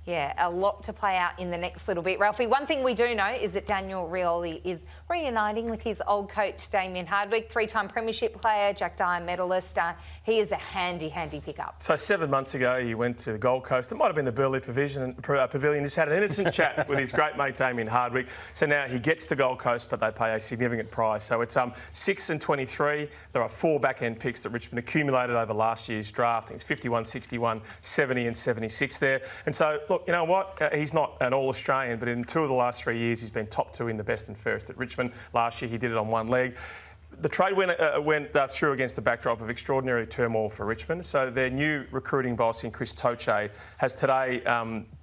Yeah, a lot to play out in the next little bit. Ralphie, one thing we do know is that Daniel Rioli is reuniting with his old coach, Damien Hardwick, three-time premiership player, Jack Dyer medalist. He is a handy pickup. So 7 months ago, he went to the Gold Coast. It might have been the Burleigh Pavilion. Just had an innocent chat with his great mate, Damien Hardwick. So now he gets to Gold Coast, but they pay a significant price. So it's 6 and 23. There are 4 back-end picks that Richmond accumulated over last year's draft. I think it's 51, 61, 70 and 76 there. And so, look, you know what? He's not an All-Australian, but in 2 of the last 3 years, he's been top 2 in the best and fairest at Richmond. Last year, he did it on one leg. The trade went through against the backdrop of extraordinary turmoil for Richmond. So their new recruiting boss in Chris Toce has today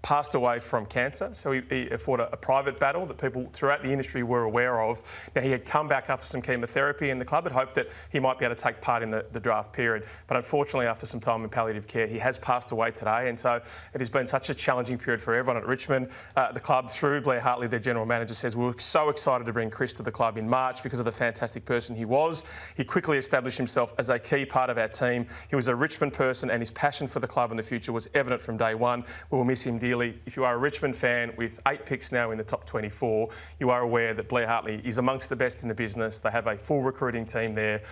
passed away from cancer. So he fought a private battle that people throughout the industry were aware of. Now, he had come back after some chemotherapy, and the club had hoped that he might be able to take part in the draft period. But unfortunately, after some time in palliative care, he has passed away today. And so it has been such a challenging period for everyone at Richmond. The club, through Blair Hartley, their general manager, says, we were so excited to bring Chris to the club in March because of the fantastic person he was. He quickly established himself as a key part of our team. He was a Richmond person, and his passion for the club in the future was evident from day one. We will miss him dearly. If you are a Richmond fan with 8 picks now in the top 24, you are aware that Blair Hartley is amongst the best in the business. They have a full recruiting team there.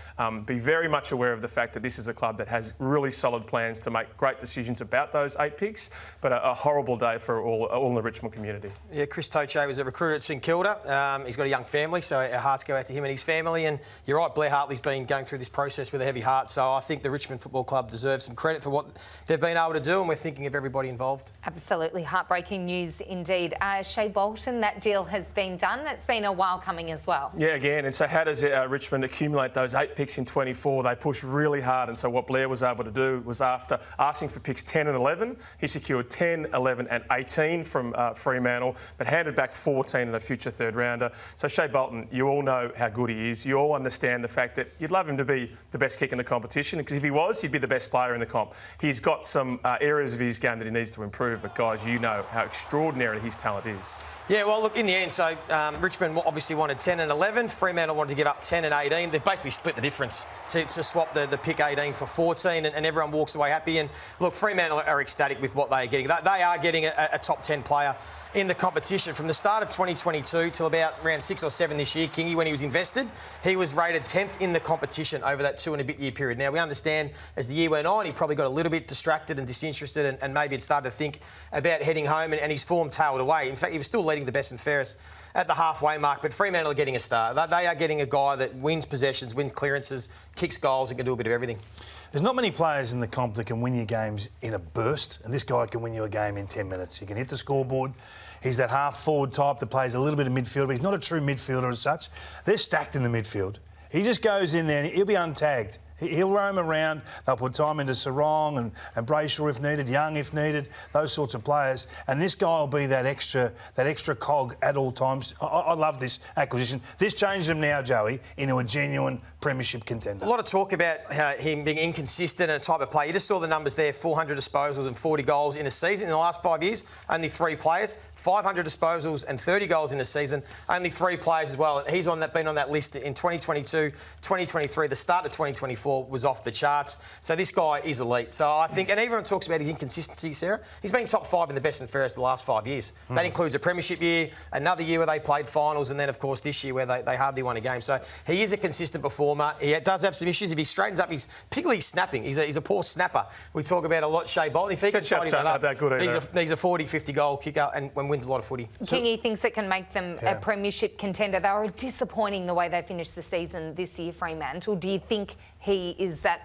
Be very much aware of the fact that this is a club that has really solid plans to make great decisions about those 8 picks, but a horrible day for all in the Richmond community. Yeah, Chris Toce was a recruiter at St Kilda. He's got a young family, so our hearts go out to him and his family. And you're right, Blair Hartley's been going through this process with a heavy heart, so I think the Richmond Football Club deserves some credit for what they've been able to do, and we're thinking of everybody involved. Absolutely heartbreaking news indeed. Shai Bolton, that deal has been done. That's been a while coming as well. Yeah, again, and so how does Richmond accumulate those 8 picks in 24? They push really hard, and so what Blair was able to do was, after asking for picks 10 and 11, he secured 10, 11 and 18 from Fremantle, but handed back 14 and a future third rounder. So Shai Bolton, you all know how good he is. You all understand the fact that you'd love him to be the best kick in the competition, because if he was, he'd be the best player in the comp. He's got some areas of his game that he needs to improve, but guys, you know how extraordinary his talent is. Yeah, well, look, in the end, so Richmond obviously wanted 10 and 11. Fremantle wanted to give up 10 and 18. They've basically split the difference to swap the pick 18 for 14, and everyone walks away happy. And look, Fremantle are ecstatic with what they're getting. They are getting a top 10 player in the competition. From the start of 2022 till about round 6 or 7 this year, Kingy, when he was invested, he was rated 10th in the competition over that 2 and a bit year period. Now, we understand as the year went on, he probably got a little bit distracted and disinterested, and maybe had started to think about heading home, and his form tailed away. In fact, he was still leading the best and fairest at the halfway mark, but Fremantle are getting a star. They are getting a guy that wins possessions, wins clearances, kicks goals, and can do a bit of everything. There's not many players in the comp that can win you games in a burst, and this guy can win you a game in 10 minutes. He can hit the scoreboard. He's that half-forward type that plays a little bit of midfield, but he's not a true midfielder as such. They're stacked in the midfield. He just goes in there and he'll be untagged. He'll roam around. They'll put time into Sarong and Brayshaw if needed, Young if needed, those sorts of players. And this guy will be that extra cog at all times. I love this acquisition. This changes him now, Joey, into a genuine premiership contender. A lot of talk about him being inconsistent and a type of player. You just saw the numbers there, 400 disposals and 40 goals in a season. In the last 5 years, only 3 players. 500 disposals and 30 goals in a season. Only 3 players as well. He's been on that list in 2022, 2023, the start of 2024. Was off the charts. So this guy is elite. So I think, and everyone talks about his inconsistency, Sarah. He's been top 5 in the best and fairest the last 5 years. That includes a premiership year, another year where they played finals, and then, of course, this year where they hardly won a game. So he is a consistent performer. He does have some issues. If he straightens up, particularly snapping. He's a poor snapper. We talk about a lot, Shai Bolton. If he can tighten that up, that good he's a 40, 50 goal kicker and wins a lot of footy. Kingy thinks it can make them a premiership contender. They were disappointing the way they finished the season this year, Fremantle. Do you think he is that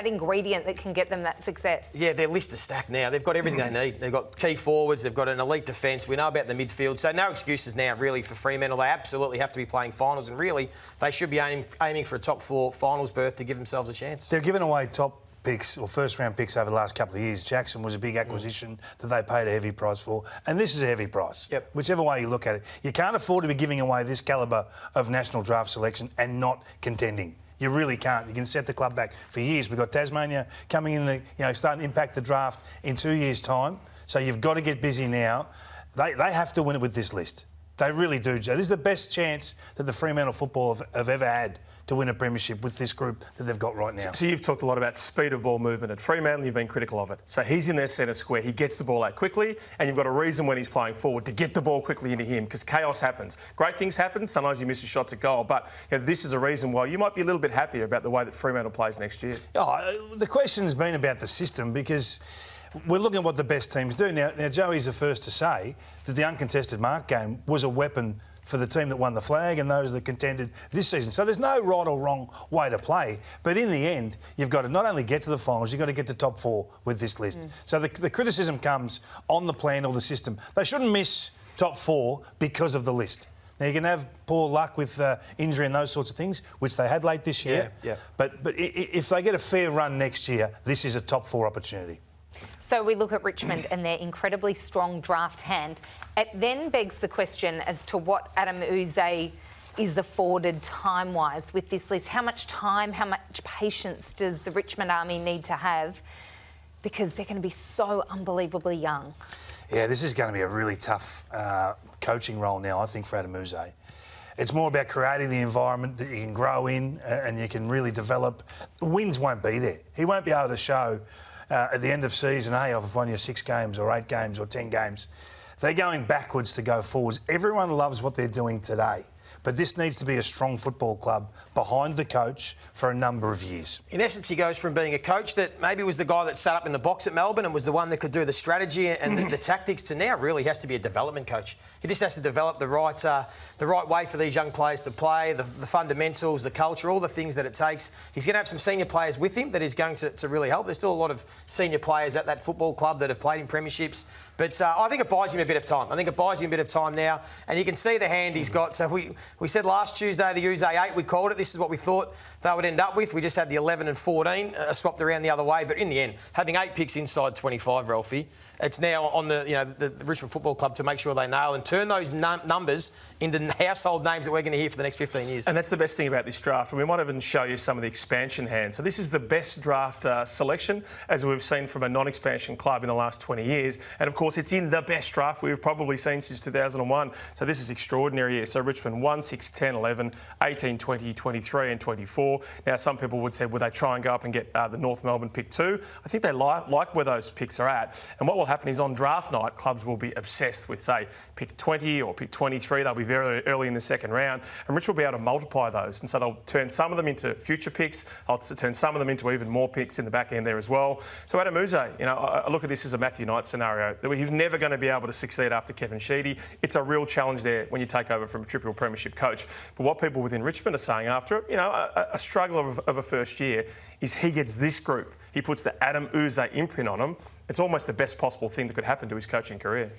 ingredient that can get them that success? Yeah, their list is stacked now. They've got everything they need. They've got key forwards. They've got an elite defence. We know about the midfield. So no excuses now, really, for Fremantle. They absolutely have to be playing finals, and really, they should be aiming for a top 4 finals berth to give themselves a chance. They've given away top picks or first-round picks over the last couple of years. Jackson was a big acquisition that they paid a heavy price for, and this is a heavy price. Yep. Whichever way you look at it. You can't afford to be giving away this calibre of national draft selection and not contending. You really can't. You can set the club back for years. We've got Tasmania coming in, starting to impact the draft in 2 years' time. So you've got to get busy now. They have to win it with this list. They really do, Joe. This is the best chance that the Fremantle football have ever had to win a premiership with this group that they've got right now. So you've talked a lot about speed of ball movement at Fremantle. You've been critical of it. So he's in their centre square. He gets the ball out quickly, and you've got a reason when he's playing forward to get the ball quickly into him because chaos happens. Great things happen. Sometimes you miss your shots at goal, but this is a reason why you might be a little bit happier about the way that Fremantle plays next year. Oh, the question's been about the system because we're looking at what the best teams do. Now, Joey's the first to say that the uncontested mark game was a weapon for the team that won the flag and those that contended this season. So there's no right or wrong way to play. But in the end, you've got to not only get to the finals, you've got to get to top 4 with this list. So the criticism comes on the plan or the system. They shouldn't miss top 4 because of the list. Now, you can have poor luck with injury and those sorts of things, which they had late this year. Yeah. But if they get a fair run next year, this is a top 4 opportunity. So we look at Richmond and their incredibly strong draft hand. It then begs the question as to what Adem Yze is afforded time-wise with this list. How much time, how much patience does the Richmond Army need to have? Because they're going to be so unbelievably young. Yeah, this is going to be a really tough coaching role now, I think, for Adem Yze. It's more about creating the environment that you can grow in and you can really develop. The wins won't be there. He won't be able to show at the end of season, hey, I've won you 6 games or 8 games or 10 games. They're going backwards to go forwards. Everyone loves what they're doing today. But this needs to be a strong football club behind the coach for a number of years. In essence, he goes from being a coach that maybe was the guy that sat up in the box at Melbourne and was the one that could do the strategy and the tactics to now really has to be a development coach. He just has to develop the right way for these young players to play, the fundamentals, the culture, all the things that it takes. He's going to have some senior players with him that is going to really help. There's still a lot of senior players at that football club that have played in premierships. But I think it buys him a bit of time. I think it buys him a bit of time now. And you can see the hand he's got. So we said last Tuesday, the Yze 8, we called it. This is what we thought they would end up with. We just had the 11 and 14 swapped around the other way. But in the end, having 8 picks inside 25, Ralphie, it's now on the Richmond Football Club to make sure they nail and turn those numbers into household names that we're going to hear for the next 15 years. And that's the best thing about this draft. And we might even show you some of the expansion hands. So this is the best draft selection as we've seen from a non-expansion club in the last 20 years. And of course, it's in the best draft we've probably seen since 2001. So this is extraordinary here. So Richmond 1, 6, 10, 11, 18, 20, 23 and 24. Now, some people would say, would they try and go up and get the North Melbourne pick 2? I think they like where those picks are at. And what will happen is on draft night, clubs will be obsessed with, say, pick 20 or pick 23. They'll be very early in the second round. And Rich will be able to multiply those. And so they'll turn some of them into future picks. I'll turn some of them into even more picks in the back end there as well. So Adem Yze, I look at this as a Matthew Knight scenario. That he's never going to be able to succeed after Kevin Sheedy. It's a real challenge there when you take over from a triple premiership coach. But what people within Richmond are saying after it, a struggle of a first year is he gets this group. He puts the Adem Yze imprint on him. It's almost the best possible thing that could happen to his coaching career.